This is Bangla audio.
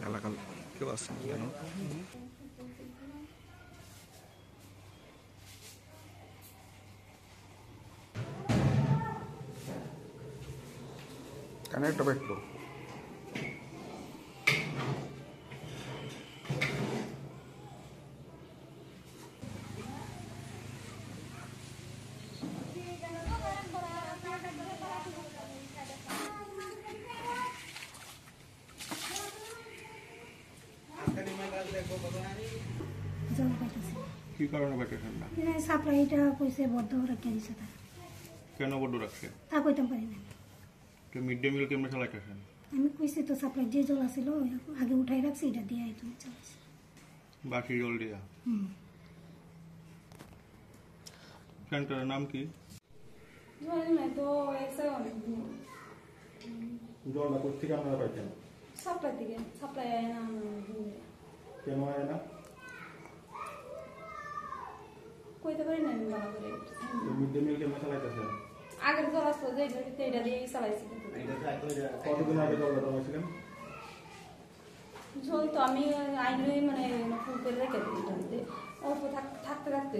এলাকার কেউ আসছে কেন? কানেক্ট একটু কি কারণে পাইতেছেন না? সাপ্লাইটা কইছে বদ্ধ রাখতে দিছে তারা। কেন বদ্ধ রাখছে? তা কইতাম পারি না। তো মিড ডে মিল কেমনে চালাইতেছেন? আমি কইছি তো সাপ্লাই যে জল আছিল আগে উঠাই রাখছি, এটা দিয়ে তুমি চালাইছি। বাকি জল দিয়া? সেন্টারের নাম কি? জলটা কোথেকে আপনারা পাইতেন? সাপ্লাই থেকে। সাপ্লাই আয় না। কেন আয় না? কইতে পারি না আমি ভালো করে। মিড ডে মিল কেমনে চালাইতেছেন? আগের জল আসতো যে এটা দিয়ে চালাইছি। কতদিন আগে জলটা চালাইছিলেন? জল তো আমি আইনে মানে ফুল করে রেখে দিই, অল্প থাকতে থাকতে